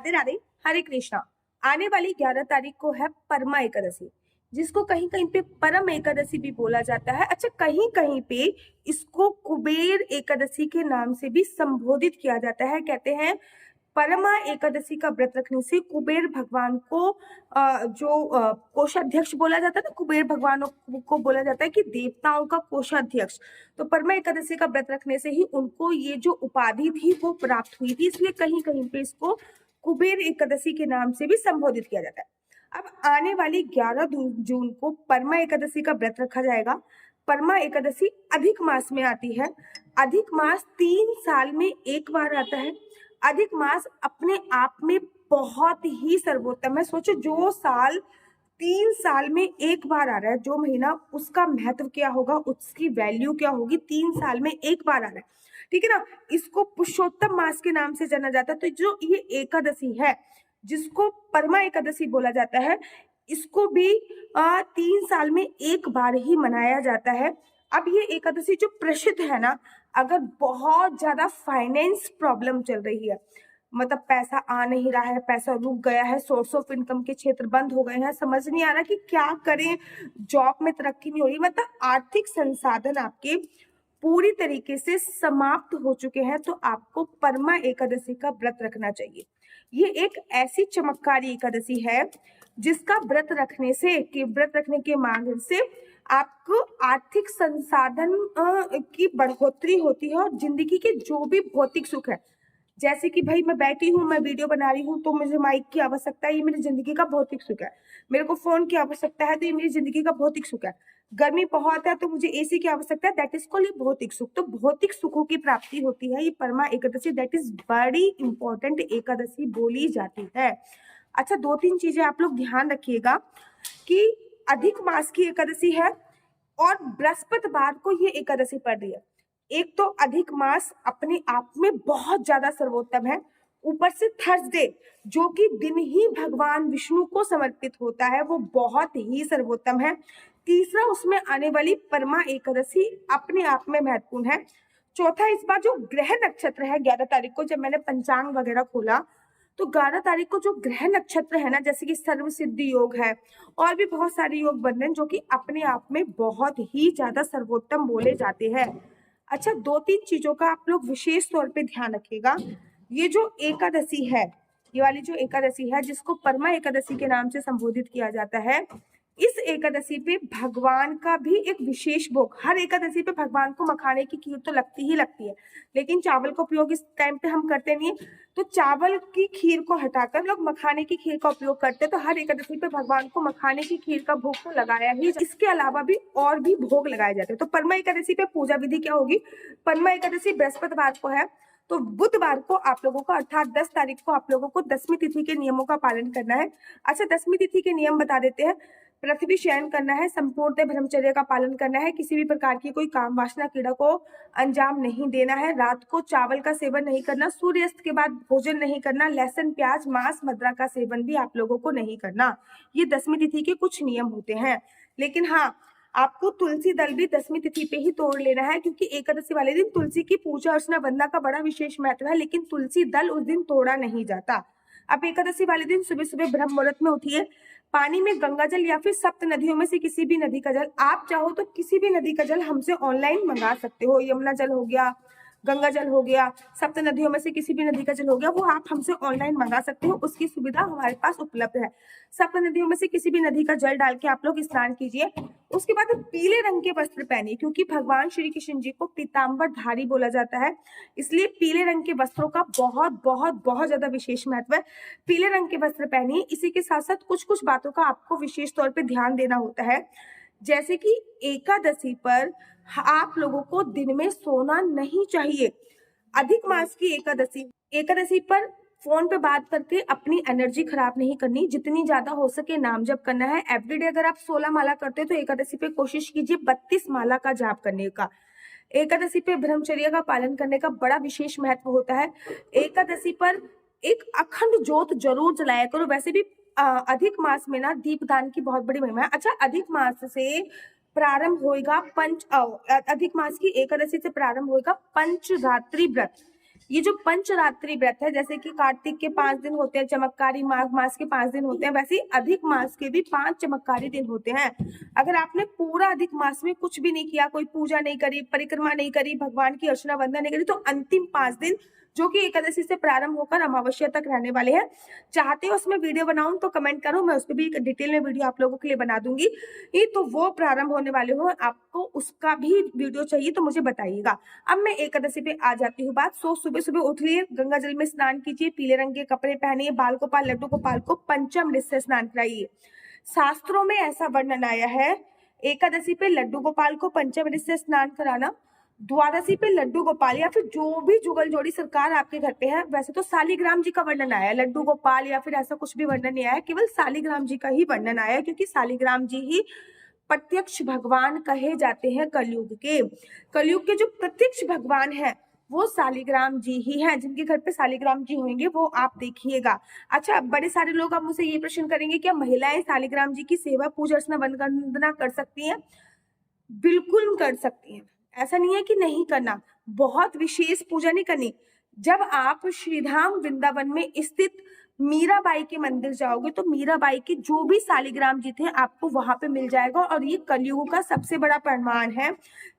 राधे राधे। हरे कृष्णा। आने वाली 11 तारीख को है परमा एकादशी, जिसको कहीं कहीं पे परम एकादशी भी बोला जाता है। अच्छा, कहीं कहीं पे इसको कुबेर एकादशी के नाम से भी संबोधित किया जाता है। कहते हैं परमा एकादशी का व्रत रखने से कुबेर भगवान को कोषाध्यक्ष बोला जाता है ना, कुबेर भगवान को बोला जाता है कि देवताओं का कोषाध्यक्ष। तो परमा एकादशी का व्रत रखने से ही उनको ये जो उपाधि थी वो प्राप्त हुई थी, इसलिए कहीं कहीं पे इसको कुबेर एकादशी के नाम से भी संबोधित किया जाता है। अब आने वाली 11 जून को परमा एकादशी का व्रत रखा जाएगा। परमा एकादशी अधिक मास में आती है। अधिक मास 3 साल में एक बार आता है। अधिक मास अपने आप में बहुत ही सर्वोत्तम है। सोचो, जो साल 3 साल में एक बार आ रहा है, जो महीना, उसका महत्व क्या होगा, उसकी वैल्यू क्या होगी। 3 साल में एक बार आ रहा है, ठीक है ना। इसको पुरुषोत्तम मास के नाम से जाना जाता है। तो जो ये एकादशी है, जिसको परमा एकादशी बोला जाता है, इसको भी 3 साल में एक बार ही मनाया जाता है। अब ये एकादशी जो प्रसिद्ध है ना, अगर बहुत ज्यादा फाइनेंस प्रॉब्लम चल रही है, मतलब पैसा आ नहीं रहा है, पैसा रुक गया है, सोर्स ऑफ इनकम के क्षेत्र बंद हो गए हैं, समझ नहीं आ रहा कि क्या करें, जॉब में तरक्की नहीं हो रही, मतलब आर्थिक संसाधन आपके पूरी तरीके से समाप्त हो चुके हैं, तो आपको परमा एकादशी का व्रत रखना चाहिए। ये एक ऐसी चमत्कारी एकादशी है जिसका व्रत रखने के माध्यम से आपको आर्थिक संसाधन की बढ़ोतरी होती है, और जिंदगी के जो भी भौतिक सुख है, जैसे कि भाई मैं बैठी हूँ, मैं वीडियो बना रही हूँ, तो मुझे माइक की आवश्यकता है, ये मेरी जिंदगी का भौतिक सुख है। मेरे को फोन की आवश्यकता है, तो ये मेरी जिंदगी का भौतिक सुख है। गर्मी बहुत है तो मुझे एसी की आवश्यकता है, दैट इज कॉल्ड भौतिक सुख। तो भौतिक सुखों की प्राप्ति होती है ये परमा एकादशी, दैट इज बड़ी इंपॉर्टेंट एकादशी बोली जाती है। अच्छा, 2-3 चीजें आप लोग ध्यान रखिएगा कि अधिक मास की एकादशी है और बृहस्पतिवार को ये एकादशी पड़ रही है। एक तो अधिक मास अपने आप में बहुत ज्यादा सर्वोत्तम है, ऊपर से थर्सडे जो कि दिन ही भगवान विष्णु को समर्पित होता है, वो बहुत ही सर्वोत्तम है। तीसरा, उसमें आने वाली परमा एकादशी अपने आप में महत्वपूर्ण है। चौथा, इस बार जो ग्रह नक्षत्र है 11 तारीख को, जब मैंने पंचांग वगैरह खोला तो 11 तारीख को जो ग्रह नक्षत्र है ना, जैसे कि सर्व सिद्धि योग है और भी बहुत सारे योग बन रहे हैं जो कि अपने आप में बहुत ही ज्यादा सर्वोत्तम बोले जाते हैं। अच्छा, 2-3 चीजों का आप लोग विशेष तौर पे ध्यान रखिएगा। ये जो एकादशी है, ये वाली जो एकादशी है जिसको परमा एकादशी के नाम से संबोधित किया जाता है, इस एकादशी पे भगवान का भी एक विशेष भोग, हर एकादशी पे भगवान को मखाने की खीर तो लगती ही लगती है, लेकिन चावल का उपयोग इस टाइम पे हम करते नहीं है, तो चावल की खीर को हटाकर लोग मखाने की खीर का उपयोग करते हैं। तो हर एकादशी पे भगवान को मखाने की खीर का भोग तो लगाया ही, इसके अलावा भी और भी भोग लगाए जाते हैं। तो परमा एकादशी पे पूजा विधि क्या होगी? परमा एकादशी बृहस्पतिवार को है, तो बुधवार को आप लोगों को अर्थात 10 तारीख को आप लोगों को दसवीं तिथि के नियमों का पालन करना है। अच्छा, दसवीं तिथि के नियम बता देते हैं। पृथ्वी शयन करना है, संपूर्ण ब्रह्मचर्य का पालन करना है, किसी भी प्रकार की कोई काम वासना क्रीड़ा को अंजाम नहीं देना है, रात को चावल का सेवन नहीं करना, सूर्यास्त के बाद भोजन नहीं करना, लहसुन प्याज मांस मदिरा का सेवन भी आप लोगों को नहीं करना। ये दसवीं तिथि के कुछ नियम होते हैं। लेकिन हाँ, आपको तुलसी दल भी दसवीं तिथि पे ही तोड़ लेना है, क्योंकि एकादशी वाले दिन तुलसी की पूजा अर्चना वंदना का बड़ा विशेष महत्व है, लेकिन तुलसी दल उस दिन तोड़ा नहीं जाता। अब एकादशी वाले दिन सुबह सुबह ब्रह्म मुहूर्त में उठिए, पानी में गंगा जल या फिर सप्त नदियों में से किसी भी नदी का जल, आप चाहो तो किसी भी नदी का जल हमसे ऑनलाइन मंगा सकते हो। यमुना जल हो गया, गंगा जल हो गया, सप्त नदियों में से किसी भी नदी का जल हो गया, वो आप हमसे ऑनलाइन मंगा सकते हो, उसकी सुविधा हमारे पास उपलब्ध है। सप्त नदियों में से किसी भी नदी का जल डाल के आप लोग स्नान कीजिए। उसके बाद पीले रंग के वस्त्र पहनिए, क्योंकि भगवान श्री कृष्ण जी को पीताम्बर धारी बोला जाता है, इसलिए पीले रंग के वस्त्रों का बहुत बहुत बहुत ज्यादा विशेष महत्व है। पीले रंग के वस्त्र पहनिए। इसी के साथ साथ कुछ कुछ बातों का आपको विशेष तौर पर ध्यान देना होता है, जैसे कि एकादशी पर आप लोगों को दिन में सोना नहीं चाहिए। अधिक मास की एकादशी पर फोन पे बात करके अपनी एनर्जी खराब नहीं करनी, जितनी ज्यादा हो सके नाम जप करना है। एवरीडे अगर आप 16 माला करते हो तो एकादशी पे कोशिश कीजिए 32 माला का जाप करने का। एकादशी पे ब्रह्मचर्य का पालन करने का बड़ा विशेष महत्व होता है। एकादशी पर एक अखंड ज्योत जरूर जलाया करो। वैसे भी अधिक मास में ना दीपदान की बहुत बड़ी महिमा है। अच्छा, अधिक मास से प्रारंभ होएगा अधिक मास की एकादशी से प्रारंभ होएगा पंचरात्रि व्रत। ये जो पंचरात्रि व्रत है, जैसे कि कार्तिक के 5 दिन होते हैं चमत्कारी, माघ मास के 5 दिन होते हैं, वैसे ही अधिक मास के भी 5 चमत्कारी दिन होते हैं। अगर आपने पूरा अधिक मास में कुछ भी नहीं किया, कोई पूजा नहीं करी, परिक्रमा नहीं करी, भगवान की अर्चना वंदना नहीं करी, तो अंतिम 5 दिन जो कि एकादशी से प्रारंभ होकर अमावस्या तक रहने वाले हैं, चाहते हो उसमें वीडियो बनाऊं तो कमेंट करो, मैं उस पर भी डिटेल में वीडियो आप लोगों के लिए बना दूंगी। ये तो वो प्रारंभ होने वाले हो, आपको उसका भी वीडियो चाहिए तो मुझे बताइएगा। अब मैं एकादशी पे आ जाती हूँ बात। सो सुबह सुबह उठिए, गंगा जल में स्नान कीजिए, पीले रंग के कपड़े पहनिए, बाल गोपाल लड्डू गोपाल को पंचामृत से स्नान कराइए। शास्त्रों में ऐसा वर्णन आया है, एकादशी पे लड्डू गोपाल को पंचामृत से स्नान कराना, द्वादशी पे लड्डू गोपाल या फिर जो भी जुगल जोड़ी सरकार आपके घर पे है, वैसे तो शालिग्राम जी का वर्णन आया है, लड्डू गोपाल या फिर ऐसा कुछ भी वर्णन नहीं आया, केवल शालिग्राम जी का ही वर्णन आया है, क्योंकि शालिग्राम जी ही प्रत्यक्ष भगवान कहे जाते हैं कलयुग के। कलयुग के जो प्रत्यक्ष भगवान है वो शालिग्राम जी ही हैं। जिनके घर पे शालिग्राम जी होंगे वो आप देखिएगा। अच्छा, बड़े सारे लोग अब मुझसे ये प्रश्न करेंगे, क्या महिलाएं शालिग्राम जी की सेवा पूजा अर्चना वंदना कर सकती हैं? बिल्कुल कर सकती हैं, ऐसा नहीं है कि नहीं करना, बहुत विशेष पूजा नहीं करनी। जब आप श्रीधाम वृंदावन में स्थित मीराबाई के मंदिर जाओगे तो मीराबाई के जो भी शालिग्राम जी थे आपको वहां पे मिल जाएगा। और ये कलयुग का सबसे बड़ा प्रमाण है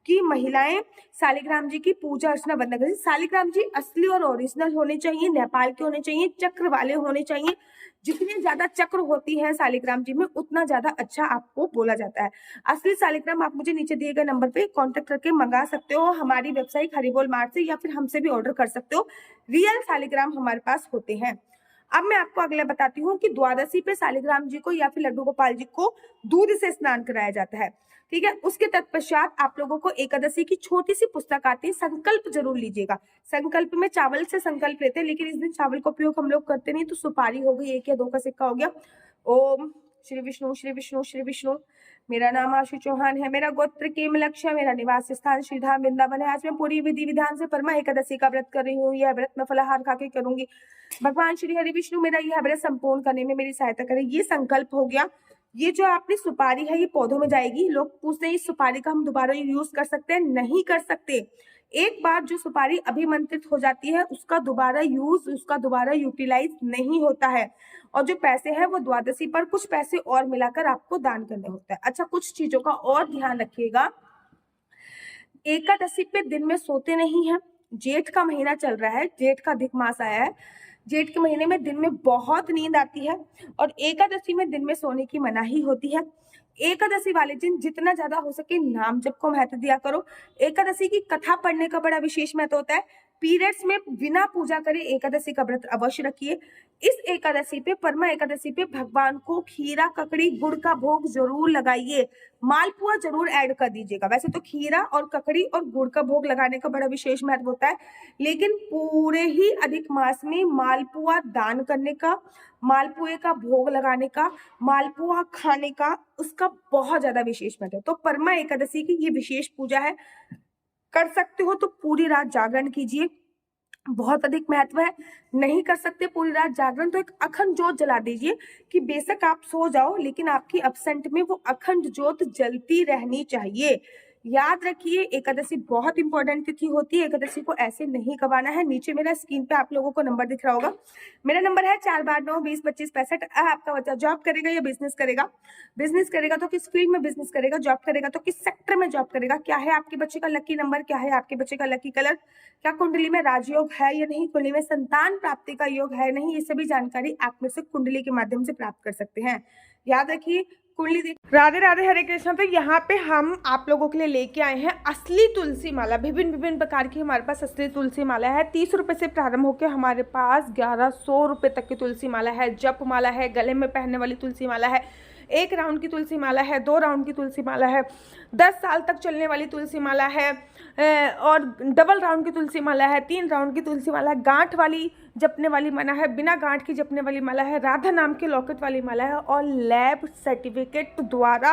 कि महिलाएं शालिग्राम जी की पूजा अर्चना वंदना करें। शालिग्राम जी असली और ओरिजिनल होने चाहिए, नेपाल के होने चाहिए, चक्र वाले होने चाहिए। जितनी ज्यादा चक्र होती है शालिग्राम जी में उतना ज्यादा अच्छा आपको बोला जाता है। असली शालिग्राम आप मुझे नीचे दिए गए नंबर पे कांटेक्ट करके मंगा सकते हो, हमारी वेबसाइट हरिबोल मार्ट से, या फिर हमसे भी ऑर्डर कर सकते हो। रियल शालिग्राम हमारे पास होते हैं। अब मैं आपको अगला बताती हूँ कि द्वादशी पे शालिग्राम जी को या फिर लड्डू गोपाल जी को दूध से स्नान कराया जाता है, ठीक है। उसके तत्पश्चात आप लोगों को एकादशी की छोटी सी पुस्तक आती है, संकल्प जरूर लीजिएगा। संकल्प में चावल से संकल्प लेते हैं, लेकिन इस दिन चावल का उपयोग हम लोग करते नहीं, तो सुपारी हो गई, 1 या 2 का सिक्का हो गया। ओम श्री विष्णु श्री विष्णु श्री विष्णु। मेरा नाम आशु चौहान है, मेरा गोत्र केमलक्ष्य, मेरा निवास स्थान श्रीधाम वृंदावन है। आज मैं पूरी विधि विधान से परमा एकादशी का व्रत कर रही हूँ। यह व्रत मैं फलाहार खा के करूंगी। भगवान श्री हरि विष्णु मेरा यह व्रत संपूर्ण करने में मेरी सहायता करें। ये संकल्प हो गया। ये जो आपने सुपारी है ये पौधों में जाएगी। लोग पूछते हैं इस सुपारी का हम दोबारा यूज कर सकते हैं? नहीं कर सकते। एक बार जो सुपारी अभिमंत्रित हो जाती है उसका दोबारा यूज, उसका दोबारा यूटिलाइज नहीं होता है। और जो पैसे हैं वो द्वादशी पर कुछ पैसे और मिलाकर आपको दान करने होता है। अच्छा, कुछ चीजों का और ध्यान रखिएगा। एकादशी पे दिन में सोते नहीं है। जेठ का महीना चल रहा है, जेठ का अधिक मास आया है। जेठ के महीने में दिन में बहुत नींद आती है और एकादशी में दिन में सोने की मनाही होती है। एकादशी वाले दिन जितना ज्यादा हो सके नाम जप को महत्व दिया करो। एकादशी की कथा पढ़ने का बड़ा विशेष महत्व होता है। पीरियड्स में बिना पूजा करे एकादशी का व्रत अवश्य रखिए। इस एकादशी पे, परमा एकादशी पे भगवान को खीरा, ककड़ी, गुड़ का भोग जरूर लगाइए। मालपुआ जरूर ऐड कर दीजिएगा। वैसे तो खीरा और ककड़ी और गुड़ का भोग लगाने का बड़ा विशेष महत्व होता है, लेकिन पूरे ही अधिक मास में मालपुआ दान करने का, मालपुए का भोग लगाने का, मालपुआ खाने का, उसका बहुत ज्यादा विशेष महत्व है। तो परमा एकादशी की ये विशेष पूजा है। कर सकते हो तो पूरी रात जागरण कीजिए, बहुत अधिक महत्व है। नहीं कर सकते पूरी रात जागरण तो एक अखंड ज्योत जला दीजिए कि बेशक आप सो जाओ लेकिन आपकी एब्सेंट में वो अखंड ज्योत जलती रहनी चाहिए। याद रखिए, एकादशी बहुत इंपॉर्टेंट तिथि होती है। एकादशी को ऐसे नहीं गवाना है। नीचे मेरा स्क्रीन पे आप लोगों को नंबर दिख रहा होगा। मेरा नंबर है 429202565। आपका बच्चा जॉब करेगा या बिजनेस करेगा? बिजनेस करेगा तो किस फील्ड में बिजनेस करेगा? जॉब करेगा तो किस सेक्टर में जॉब करेगा? क्या है आपके बच्चे का लकी नंबर? क्या है आपके बच्चे का लकी कलर? क्या कुंडली में राजयोग है या नहीं? कुंडली में संतान प्राप्ति का योग है नहीं? ये सभी जानकारी आप में से कुंडली के माध्यम से प्राप्त कर सकते हैं। याद रखिए, कुंडली देख। राधे राधे, हरे कृष्णा। तो यहाँ पे हम आप लोगों के लिए लेके आए हैं असली तुलसी माला। विभिन्न विभिन्न प्रकार की हमारे पास असली तुलसी माला है। 30 रुपए से प्रारंभ होकर हमारे पास 1100 रुपए तक की तुलसी माला है। जप माला है, गले में पहनने वाली तुलसी माला है, 1 राउंड की तुलसी माला है, 2 राउंड की तुलसी माला है, 10 साल तक चलने वाली तुलसी माला है, और डबल राउंड की तुलसी माला है, 3 राउंड की तुलसी माला है, गांठ वाली जपने वाली माला है, बिना गांठ की जपने वाली माला है, राधा नाम के लॉकेट वाली माला है, और लैब सर्टिफिकेट द्वारा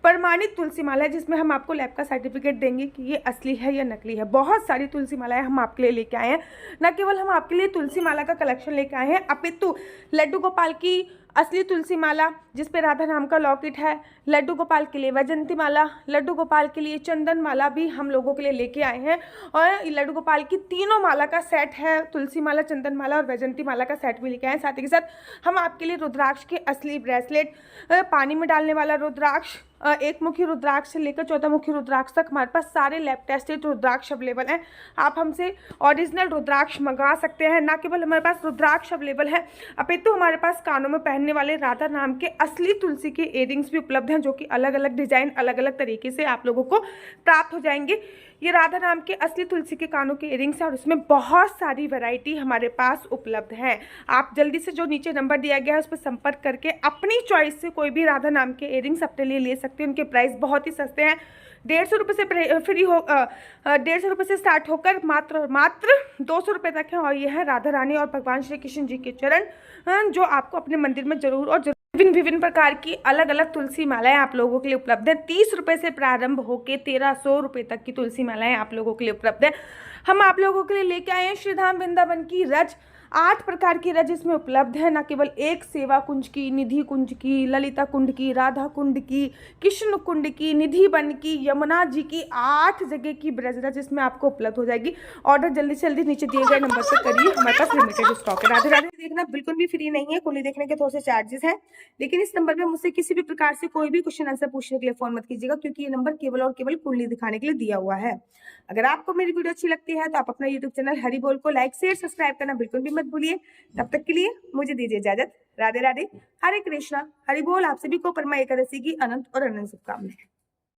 प्रमाणित तुलसी माला है, जिसमें हम आपको लैब का सर्टिफिकेट देंगे कि ये असली है या नकली है। बहुत सारी तुलसी मालाएं हम आपके लिए लेके आए हैं। न केवल हम आपके लिए तुलसी माला का कलेक्शन लेके आए हैं, अपितु लड्डू गोपाल की असली तुलसी माला जिस पे राधा नाम का लॉकेट है, लड्डू गोपाल के लिए वैजयंती माला, लड्डू गोपाल के लिए चंदन माला भी हम लोगों के लिए लेके आए हैं। और लड्डू गोपाल की तीनों माला का सेट है, तुलसी माला, चंदन माला और वैजयंती माला का सेट भी लेके आए हैं। साथ ही के साथ हम आपके लिए रुद्राक्ष के असली ब्रेसलेट, पानी में डालने वाला रुद्राक्ष, एक मुखी रुद्राक्ष से लेकर 14 मुखी रुद्राक्ष तक हमारे पास सारे लैब टेस्टेड रुद्राक्ष अवेलेबल हैं। आप हमसे ओरिजिनल रुद्राक्ष मंगा सकते हैं। ना केवल हमारे पास रुद्राक्ष अवेलेबल है, अपितु हमारे पास कानों में पहनने वाले राधा नाम के असली तुलसी के इयररिंग्स भी उपलब्ध हैं, जो कि अलग अलग डिजाइन, अलग अलग तरीके से आप लोगों को प्राप्त हो जाएंगे। ये राधा नाम के असली तुलसी के कानों के इयररिंग्स हैं और इसमें बहुत सारी वैरायटी हमारे पास उपलब्ध है। आप जल्दी से जो नीचे नंबर दिया गया है उस पर संपर्क करके अपनी चॉइस से कोई भी राधा नाम के इयररिंग्स अपने लिए ले सकते हैं। उनके प्राइस बहुत ही सस्ते हैं, 150 रुपये से फ्री हो 150 रुपये से स्टार्ट होकर मात्र 200 रुपये तक है। और यह है राधा रानी और भगवान श्री कृष्ण जी के चरण, जो आपको अपने मंदिर में जरूर और विभिन्न प्रकार की अलग अलग तुलसी मालाएं आप लोगों के लिए उपलब्ध है। 30 रुपये से प्रारंभ होकर 1300 रुपये तक की तुलसी मालाएं आप लोगों के लिए उपलब्ध है। हम आप लोगों के लिए लेके आए हैं श्रीधाम वृंदावन की रज, 8 प्रकार की रज इसमें उपलब्ध है। न केवल एक सेवा कुंज की, निधि कुंज की, ललिता कुंड की, राधा कुंड की, कृष्ण कुंड की, निधि वन की, यमुना जी की, 8 जगह की ब्रज रज इसमें आपको उपलब्ध हो जाएगी। ऑर्डर जल्दी से जल्दी नीचे दिए गए नंबर से करिए, हमारे पास लिमिटेड स्टॉक है। राधे राधे देखना बिल्कुल भी फ्री नहीं है, कुंडली देखने के थोड़े से चार्जेस हैं, लेकिन इस नंबर पे मुझसे किसी भी प्रकार से कोई भी क्वेश्चन आंसर पूछने के लिए फोन मत कीजिएगा, क्योंकि ये नंबर केवल और केवल कुंडली दिखाने के लिए दिया हुआ है। अगर आपको मेरी वीडियो अच्छी लगती है तो आप अपना यूट्यूब चैनल हरि बोल को लाइक शेयर सब्सक्राइब करना बिल्कुल भी मत भूलिए। तब तक के लिए मुझे दीजिए इजाजत। राधे राधे, हरे कृष्णा, हरि बोल। आप सभी को परमा एकादशी की अनंत और अनंत शुभकामनाएं।